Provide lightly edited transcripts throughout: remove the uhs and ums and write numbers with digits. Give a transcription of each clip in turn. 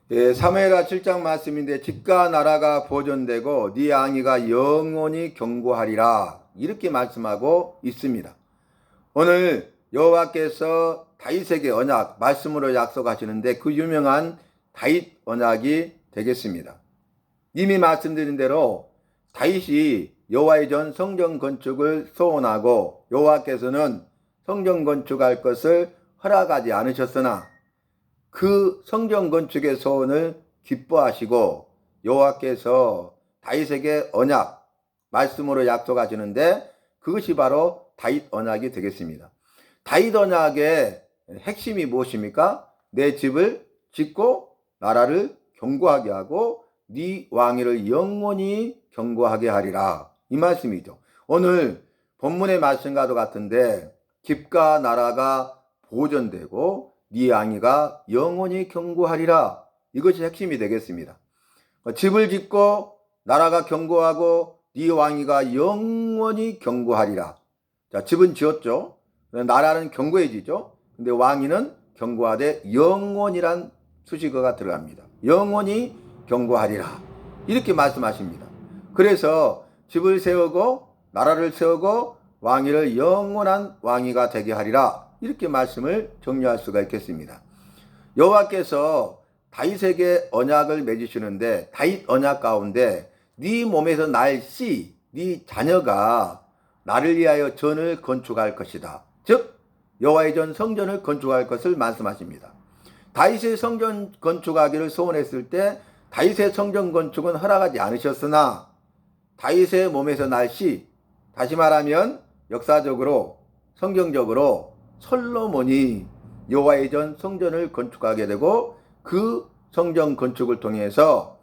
사무엘하 7장 말씀인데 집과 나라가 보존되고 네 ang이가 영원히 견고하리라 이렇게 말씀하고 있습니다. 오늘 여호와께서 다윗에게 언약 말씀으로 약속하시는데 그 유명한 다윗 언약이 되겠습니다. 이미 말씀드린 대로 다윗이 여호와의 전 성전 건축을 소원하고 여호와께서는 성전 건축할 것을 허락하지 않으셨으나 그 성전 건축의 소원을 기뻐하시고 여호와께서 다윗에게 언약 말씀으로 약속하시는데 그것이 바로 다윗 언약이 되겠습니다. 다윗 언약의 핵심이 무엇입니까? 내 집을 짓고 나라를 견고하게 하고 네 왕위를 영원히 견고하게 하리라 이 말씀이죠. 오늘 본문의 말씀과도 같은데 집과 나라가 보존되고 네 ang이가 영원히 견고하리라 이것이 핵심이 되겠습니다. 집을 짓고 나라가 견고하고 네 왕위가 영원히 견고하리라. 자, 집은 지었죠. 나라는 견고해지죠. 근데 왕위는 견고하되 영원이란 수식어가 들어갑니다. 영원히 견고하리라 이렇게 말씀하십니다. 그래서 집을 세우고 나라를 세우고 왕위를 영원한 왕위가 되게 하리라 이렇게 말씀을 정리할 수가 있겠습니다. 여호와께서 다윗에게 언약을 맺으시는데 다윗 언약 가운데 네 몸에서 날 씨, 네 자녀가 나를 위하여 전을 건축할 것이다. 즉 여호와의 전 성전을 건축할 것을 말씀하십니다. 다윗의 성전 건축하기를 소원했을 때 다윗의 성전 건축은 허락하지 않으셨으나 다윗의 몸에서 날 씨, 다시 말하면 역사적으로 성경적으로 솔로몬이 여호와의 전 성전을 건축하게 되고 그 성전 건축을 통해서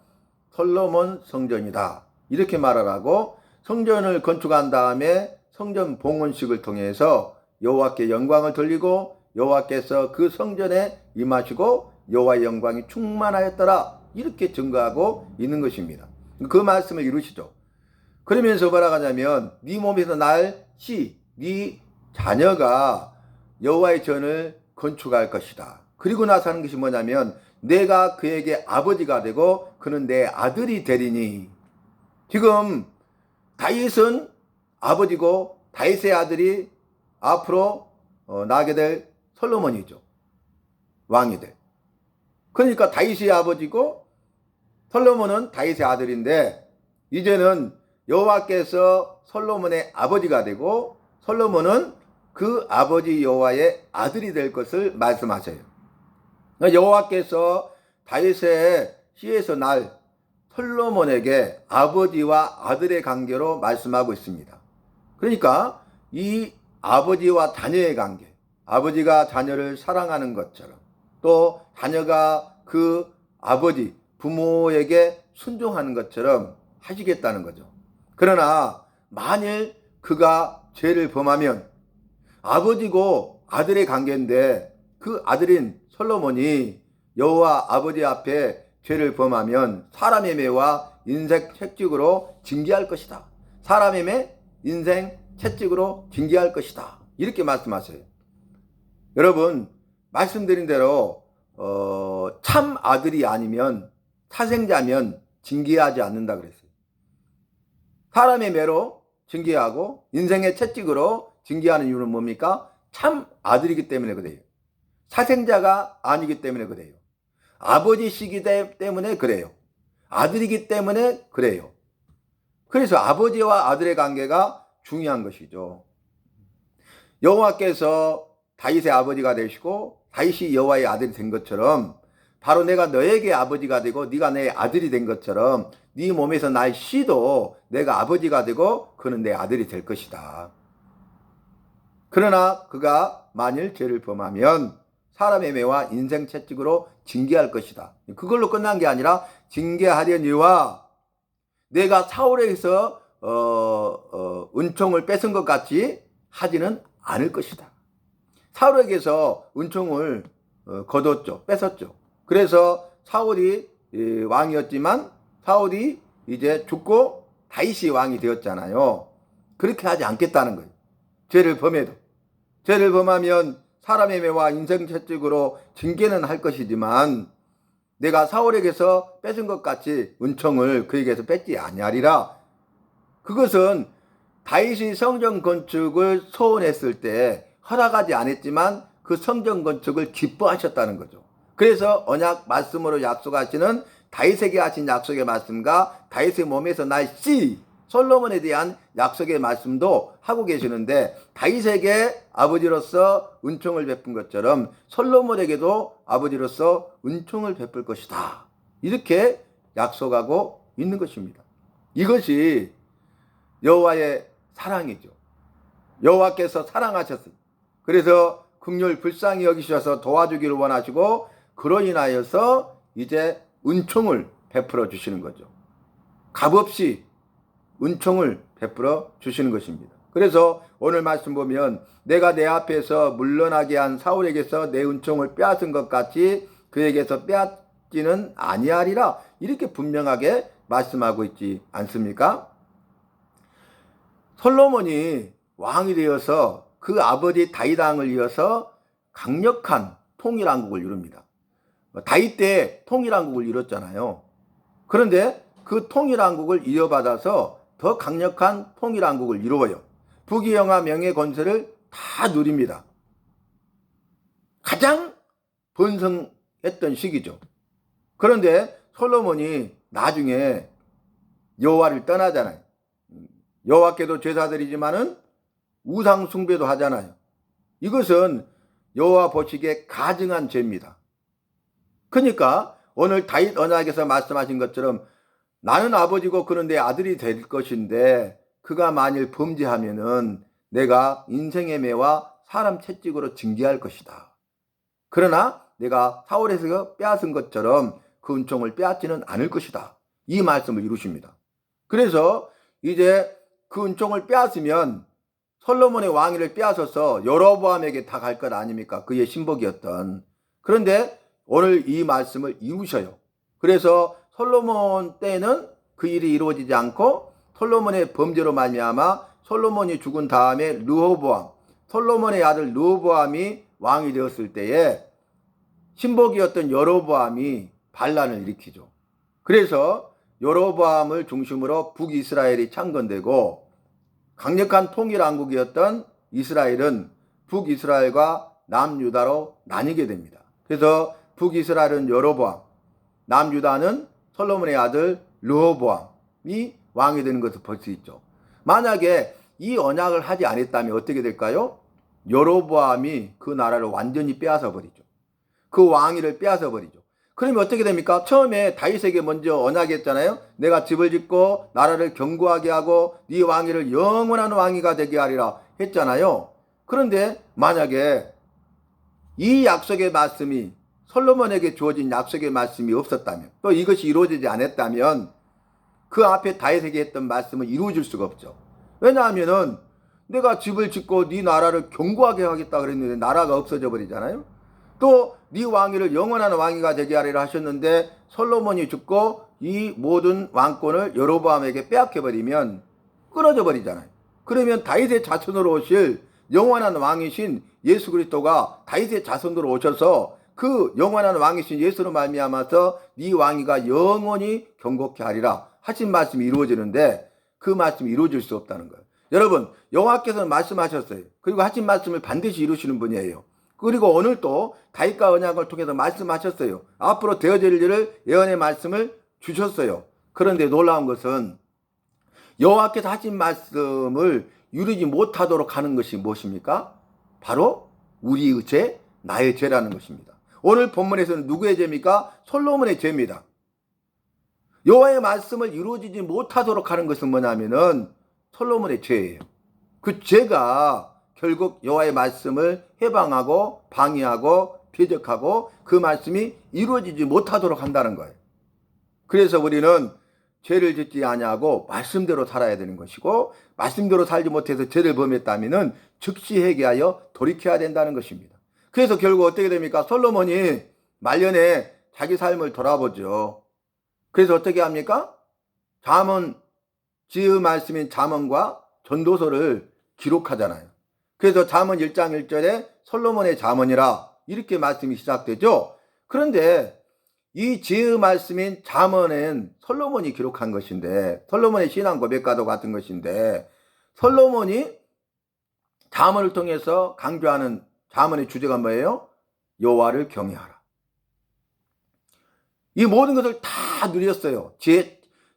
솔로몬 성전이다 이렇게 말을 하고 성전을 건축한 다음에 성전 봉헌식을 통해서 여호와께 영광을 돌리고 여호와께서 그 성전에 임하시고 여호와의 영광이 충만하였더라 이렇게 증거하고 있는 것입니다. 그 말씀을 이루시죠. 그러면서 뭐라고 하냐면 네 몸에서 날 씨, 네 자녀가 여호와의 전을 건축할 것이다. 그리고 나서 하는 것이 뭐냐면 내가 그에게 아버지가 되고 그는 내 아들이 되리니. 지금 다윗은 아버지고 다윗의 아들이 앞으로 나게 될 솔로몬이죠. 왕이 될. 그러니까 다윗이 아버지고 솔로몬은 다윗의 아들인데 이제는 여호와께서 솔로몬의 아버지가 되고 솔로몬은 그 아버지 여호와의 아들이 될 것을 말씀하셔요. 여호와께서 다윗의 씨에서 날 솔로몬에게 아버지와 아들의 관계로 말씀하고 있습니다. 그러니까 이 아버지와 자녀의 관계, 아버지가 자녀를 사랑하는 것처럼 또 자녀가 그 아버지, 부모에게 순종하는 것처럼 하시겠다는 거죠. 그러나 만일 그가 죄를 범하면 아버지고 아들의 관계인데 그 아들인 솔로몬이 여호와 아버지 앞에 죄를 범하면 사람의 매와 인생 채찍으로 징계할 것이다. 사람의 매, 인생 채찍으로 징계할 것이다. 이렇게 말씀하세요. 여러분 말씀드린 대로 참 아들이 아니면 사생자면 징계하지 않는다 그랬어요. 사람의 매로 징계하고 인생의 채찍으로 징계하는 이유는 뭡니까? 참 아들이기 때문에 그래요. 사생자가 아니기 때문에 그래요. 아버지시기 때문에 그래요. 아들이기 때문에 그래요. 그래서 아버지와 아들의 관계가 중요한 것이죠. 여호와께서 다윗의 아버지가 되시고 다윗이 여호와의 아들이 된 것처럼 바로 내가 너에게 아버지가 되고 네가 내 아들이 된 것처럼 네 몸에서 날 씨도 내가 아버지가 되고 그는 내 아들이 될 것이다. 그러나 그가 만일 죄를 범하면 사람의 매와 인생 채찍으로 징계할 것이다. 그걸로 끝난 게 아니라 징계하려니와 내가 사울에게서 은총을 뺏은 것 같이 하지는 않을 것이다. 사울에게서 은총을 거뒀죠. 뺏었죠. 그래서 사울이 왕이었지만 사울이 이제 죽고 다윗이 왕이 되었잖아요. 그렇게 하지 않겠다는 거예요. 죄를 범해도. 죄를 범하면 사람의 매와 인생 채찍으로 징계는 할 것이지만 내가 사울에게서 뺏은 것 같이 은총을 그에게서 뺏지 아니하리라. 그것은 다윗이 성전 건축을 소원했을 때 허락하지 않았지만 그 성전 건축을 기뻐하셨다는 거죠. 그래서 언약 말씀으로 약속하시는 다윗에게 하신 약속의 말씀과 다윗의 몸에서 날 씨 솔로몬에 대한 약속의 말씀도 하고 계시는데, 다윗에게 아버지로서 은총을 베푼 것처럼 솔로몬에게도 아버지로서 은총을 베풀 것이다, 이렇게 약속하고 있는 것입니다. 이것이 여호와의 사랑이죠. 여호와께서 사랑하셨어요. 그래서 긍휼 불쌍히 여기셔서 도와주기를 원하시고, 그로 인하여서 이제 은총을 베풀어 주시는 거죠. 값없이 은총을 베풀어 주시는 것입니다. 그래서 오늘 말씀 보면 내가 내 앞에서 물러나게 한 사울에게서 내 은총을 빼앗은 것 같이 그에게서 빼앗지는 아니하리라, 이렇게 분명하게 말씀하고 있지 않습니까? 솔로몬이 왕이 되어서 그 아버지 다윗 왕을 이어서 강력한 통일왕국을 이룹니다. 다윗 때 통일왕국을 이뤘잖아요. 그런데 그 통일왕국을 이어받아서 더 강력한 통일왕국을 이루어요. 부귀영화 명예 권세를 다 누립니다. 가장 번성했던 시기죠. 그런데 솔로몬이 나중에 여호와를 떠나잖아요. 여호와께도 제사드리지만은 우상 숭배도 하잖아요. 이것은 여호와 보시기에 가증한 죄입니다. 그러니까 오늘 다윗 언약에서 말씀하신 것처럼 나는 아버지고 그는 내 아들이 될 것인데 그가 만일 범죄하면은 내가 인생의 매와 사람 채찍으로 징계할 것이다. 그러나 내가 사울에서 빼앗은 것처럼 그 은총을 빼앗지는 않을 것이다, 이 말씀을 이루십니다. 그래서 이제 그 은총을 빼앗으면 솔로몬의 왕위를 빼앗아서 여로보암에게 다 갈 것 아닙니까? 그의 신복이었던. 그런데 오늘 이 말씀을 이루셔요. 그래서 솔로몬 때는 그 일이 이루어지지 않고 솔로몬의 범죄로 말미암아 솔로몬이 죽은 다음에 르호보암, 솔로몬의 아들 르호보암이 왕이 되었을 때에 신복이었던 여로보암이 반란을 일으키죠. 그래서 여로보암을 중심으로 북이스라엘이 창건되고 강력한 통일왕국이었던 이스라엘은 북이스라엘과 남유다로 나뉘게 됩니다. 그래서 북이스라엘은 여로보암, 남유다는 솔로몬의 아들 르호보암이 왕이 되는 것을 볼 수 있죠. 만약에 이 언약을 하지 않았다면 어떻게 될까요? 여로보암이 그 나라를 완전히 빼앗아 버리죠. 그 왕위를 빼앗아 버리죠. 그러면 어떻게 됩니까? 처음에 다윗에게 먼저 언약했잖아요. 내가 집을 짓고 나라를 견고하게 하고 네 왕위를 영원한 왕위가 되게 하리라 했잖아요. 그런데 만약에 이 약속의 말씀이 솔로몬에게 주어진 약속의 말씀이 없었다면, 또 이것이 이루어지지 않았다면 그 앞에 다윗에게 했던 말씀을 이루어질 수가 없죠. 왜냐하면은 내가 집을 짓고 네 나라를 견고하게 하겠다 그랬는데 나라가 없어져 버리잖아요. 또 네 왕위를 영원한 왕위가 되게 하리라 하셨는데 솔로몬이 죽고 이 모든 왕권을 여로보암에게 빼앗겨 버리면 끊어져 버리잖아요. 그러면 다윗의 자손으로 오실 영원한 왕이신 예수 그리스도가 다윗의 자손으로 오셔서 그 영원한 왕이신 예수로 말미암아서 네 왕위가 영원히 견고케 하리라 하신 말씀이 이루어지는데 그 말씀이 이루어질 수 없다는 거예요. 여러분, 여호와께서는 말씀하셨어요. 그리고 하신 말씀을 반드시 이루시는 분이에요. 그리고 오늘 또 다윗과 언약을 통해서 말씀하셨어요. 앞으로 되어질 일을 예언의 말씀을 주셨어요. 그런데 놀라운 것은 여호와께서 하신 말씀을 이루지 못하도록 하는 것이 무엇입니까? 바로 우리의 죄, 나의 죄라는 것입니다. 오늘 본문에서는 누구의 죄입니까? 솔로몬의 죄입니다. 여호와의 말씀을 이루어지지 못하도록 하는 것은 뭐냐면은 솔로몬의 죄예요. 그 죄가 결국 여호와의 말씀을 해방하고 방해하고 배적하고 그 말씀이 이루어지지 못하도록 한다는 거예요. 그래서 우리는 죄를 짓지 아니하고 말씀대로 살아야 되는 것이고, 말씀대로 살지 못해서 죄를 범했다면은 즉시 회개하여 돌이켜야 된다는 것입니다. 그래서 결국 어떻게 됩니까? 솔로몬이 말년에 자기 삶을 돌아보죠. 그래서 어떻게 합니까? 잠언, 지의 말씀인 잠언과 전도서를 기록하잖아요. 그래서 잠언 1장 1절에 솔로몬의 잠언이라 이렇게 말씀이 시작되죠. 그런데 이 지혜의 말씀인 잠언은 솔로몬이 기록한 것인데, 솔로몬의 신앙 고백과도 같은 것인데, 솔로몬이 잠언을 통해서 강조하는 잠언의 주제가 뭐예요? 여호와를 경외하라. 이 모든 것을 다 누렸어요.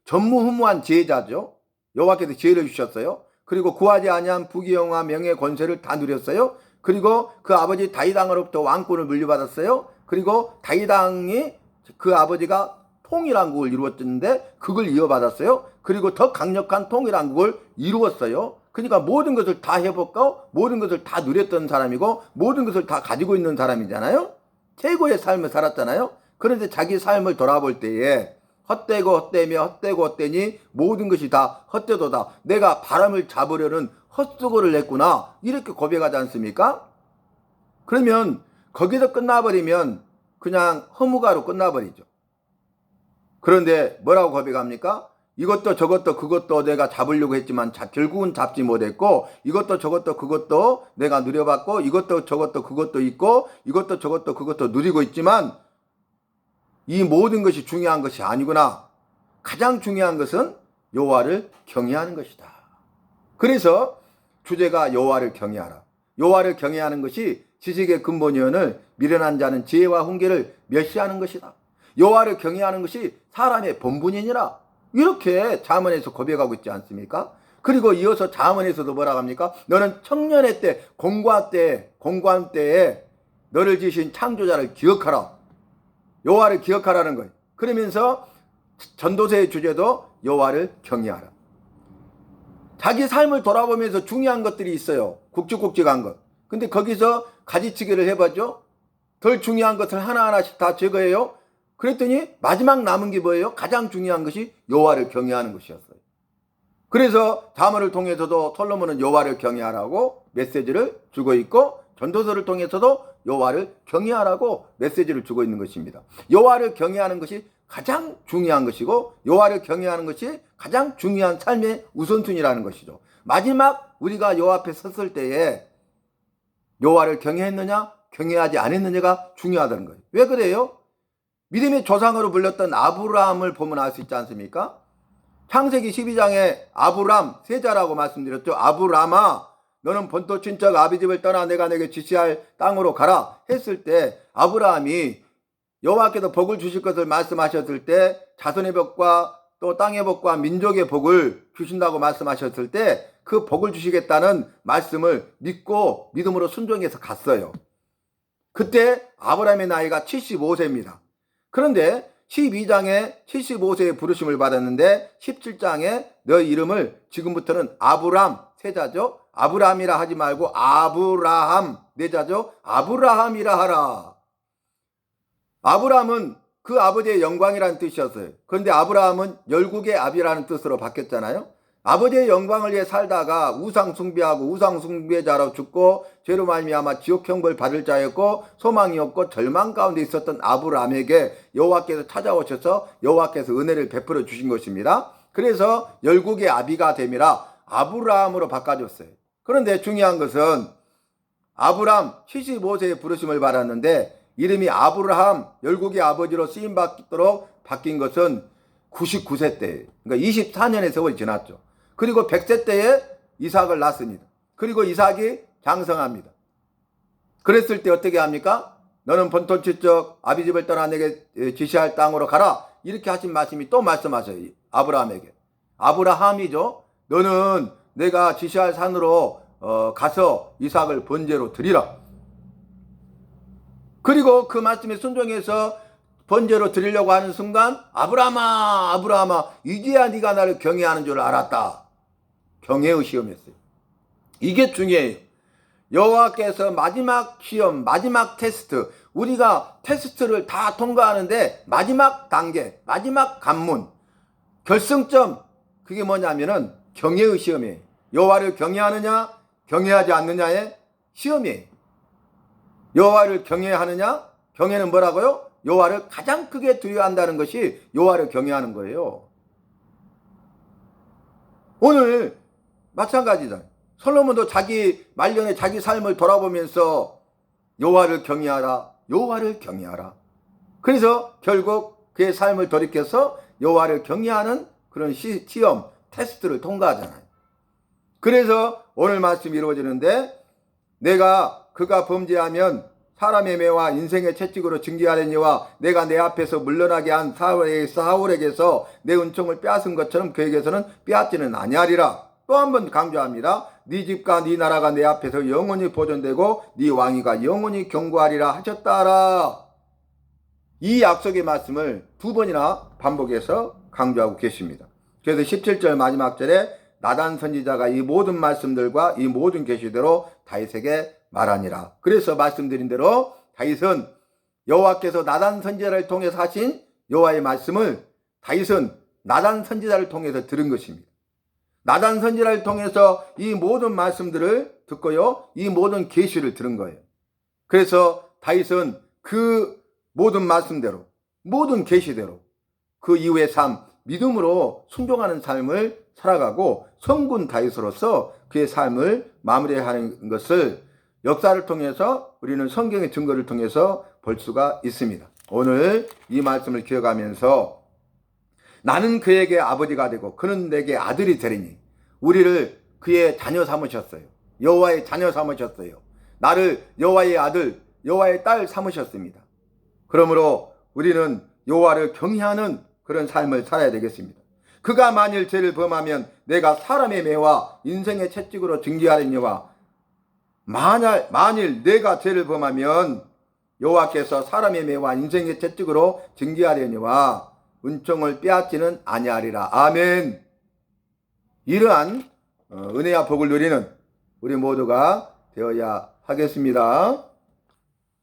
전무후무한 지혜자죠. 여호와께서 지혜를 주셨어요. 그리고 구하지 아니한 부귀영화 명예 권세를 다 누렸어요. 그리고 그 아버지 다윗 왕으로부터 왕권을 물려받았어요. 그리고 다윗 왕이 그 아버지가 통일왕국을 이루었는데 그걸 이어받았어요. 그리고 더 강력한 통일왕국을 이루었어요. 그러니까 모든 것을 다 해봤고 모든 것을 다 누렸던 사람이고 모든 것을 다 가지고 있는 사람이잖아요. 최고의 삶을 살았잖아요. 그런데 자기 삶을 돌아볼 때에 헛되고 헛되며 헛되고 헛되니 모든 것이 다 헛되도다. 내가 바람을 잡으려는 헛수고를 냈구나. 이렇게 고백하지 않습니까? 그러면 거기서 끝나버리면 그냥 허무가로 끝나버리죠. 그런데 뭐라고 고백합니까? 이것도 저것도 그것도 내가 잡으려고 했지만 결국은 잡지 못했고, 이것도 저것도 그것도 내가 누려봤고, 이것도 저것도 그것도 있고, 이것도 저것도 그것도 누리고 있지만 이 모든 것이 중요한 것이 아니구나. 가장 중요한 것은 여호와를 경외하는 것이다. 그래서 주제가 여호와를 경외하라. 여호와를 경외하는 것이 지식의 근본이언을 미련한 자는 지혜와 훈계를 멸시하는 것이다. 여호와를 경외하는 것이 사람의 본분이니라. 이렇게 잠언에서 고백하고 있지 않습니까? 그리고 이어서 잠언에서도 뭐라고 합니까? 너는 청년의 때, 공고한 때에 너를 지으신 창조자를 기억하라. 여호와를 기억하라는 거예요. 그러면서 전도서의 주제도 여호와를 경외하라. 자기 삶을 돌아보면서 중요한 것들이 있어요. 굵직굵직한 것. 근데 거기서 가지치기를 해봤죠. 덜 중요한 것을 하나하나씩 다 제거해요. 그랬더니 마지막 남은 게 뭐예요? 가장 중요한 것이 여호와를 경외하는 것이었어요. 그래서 잠언을 통해서도 솔로몬은 여호와를 경외하라고 메시지를 주고 있고, 전도서를 통해서도 여호와를 경외하라고 메시지를 주고 있는 것입니다. 여호와를 경외하는 것이 가장 중요한 것이고, 여호와를 경외하는 것이 가장 중요한 삶의 우선순위라는 것이죠. 마지막 우리가 여호와 앞에 섰을 때에 여호와를 경외했느냐 경외하지 않았느냐가 중요하다는 거예요. 왜 그래요? 믿음의 조상으로 불렸던 아브라함을 보면 알 수 있지 않습니까? 창세기 12장에 아브람 세자라고 말씀드렸죠. 아브람아, 너는 본토 친척 아비 집을 떠나 내가 내게 지시할 땅으로 가라 했을 때, 아브라함이 여호와께서 복을 주실 것을 말씀하셨을 때, 자손의 복과 또 땅의 복과 민족의 복을 주신다고 말씀하셨을 때, 그 복을 주시겠다는 말씀을 믿고 믿음으로 순종해서 갔어요. 그때 아브라함의 나이가 75세입니다. 그런데 12장에 75세의 부르심을 받았는데 17장에 너의 이름을 지금부터는 아브람, 세자죠. 아브람이라 하지 말고 아브라함, 내자죠. 아브라함이라 하라. 아브람은 그 아버지의 영광이라는 뜻이었어요. 그런데 아브라함은 열국의 아비라는 뜻으로 바뀌었잖아요. 아버지의 영광을 위해 살다가 우상 숭배하고 우상 숭배자로 죽고 죄로 말미암아 지옥 형벌 받을 자였고 소망이 없고 절망 가운데 있었던 아브라함에게 여호와께서 찾아오셔서 여호와께서 은혜를 베풀어 주신 것입니다. 그래서 열국의 아비가 됨이라 아브라함으로 바꿔줬어요. 그런데 중요한 것은 아브람 75세에 부르심을 받았는데 이름이 아브라함, 열국의 아버지로 쓰임받도록 바뀐 것은 99세 때예요. 그러니까 24년의 세월이 지났죠. 그리고 100세 때에 이삭을 낳습니다. 그리고 이삭이 장성합니다. 그랬을 때 어떻게 합니까? 너는 본토 친척 아비 집을 떠나 내게 지시할 땅으로 가라. 이렇게 하신 말씀이 또 말씀하셔요. 아브라함에게. 아브라함이죠. 너는 내가 지시할 산으로 가서 이삭을 번제로 드리라. 그리고 그 말씀에 순종해서 번제로 드리려고 하는 순간 아브라함아, 아브라함아, 이제야 네가 나를 경외하는 줄 알았다. 경외의 시험이었어요. 이게 중요해요. 여호와께서 마지막 시험, 마지막 테스트, 우리가 테스트를 다 통과하는데 마지막 단계, 마지막 관문, 결승점, 그게 뭐냐면은 경외의 시험이에요. 여호와를 경외하느냐 경외하지 않느냐의 시험이에요. 여호와를 경외하느냐, 경외는 뭐라고요? 여호와를 가장 크게 두려워한다는 것이 여호와를 경외하는 거예요. 오늘 마찬가지다. 솔로몬도 자기 말년에 자기 삶을 돌아보면서 여호와를 경외하라, 여호와를 경외하라. 그래서 결국 그의 삶을 돌이켜서 여호와를 경외하는 그런 시험, 테스트를 통과하잖아요. 그래서 오늘 말씀이 이루어지는데 내가 그가 범죄하면 사람의 매와 인생의 채찍으로 징계하려니와 내가 내 앞에서 물러나게 한 사울에게서 내 은총을 빼앗은 것처럼 그에게서는 빼앗지는 아니하리라. 또 한 번 강조합니다. 네 집과 네 나라가 내 앞에서 영원히 보존되고 네 왕위가 영원히 경고하리라 하셨다라. 이 약속의 말씀을 두 번이나 반복해서 강조하고 계십니다. 그래서 17절 마지막 절에 나단 선지자가 이 모든 말씀들과 이 모든 계시대로 다윗에게 말하니라. 그래서 말씀드린 대로 다윗은 여호와께서 나단 선지자를 통해서 하신 여호와의 말씀을 다윗은 나단 선지자를 통해서 들은 것입니다. 나단 선지자를 통해서 이 모든 말씀들을 듣고요, 이 모든 계시를 들은 거예요. 그래서 다윗은 그 모든 말씀대로, 모든 계시대로 그 이후의 삶, 믿음으로 순종하는 삶을 살아가고 성군 다윗으로서 그의 삶을 마무리하는 것을 역사를 통해서 우리는 성경의 증거를 통해서 볼 수가 있습니다. 오늘 이 말씀을 기억하면서 나는 그에게 아버지가 되고 그는 내게 아들이 되리니 우리를 그의 자녀 삼으셨어요. 여호와의 자녀 삼으셨어요. 나를 여호와의 아들, 여호와의 딸 삼으셨습니다. 그러므로 우리는 여호와를 경외하는 그런 삶을 살아야 되겠습니다. 그가 만일 죄를 범하면 내가 사람의 매와 인생의 채찍으로 징계하려니와 만일 내가 죄를 범하면 여호와께서 사람의 매와 인생의 채찍으로 징계하려니와 은총을 빼앗지는 아니하리라. 아멘. 이러한 은혜와 복을 누리는 우리 모두가 되어야 하겠습니다.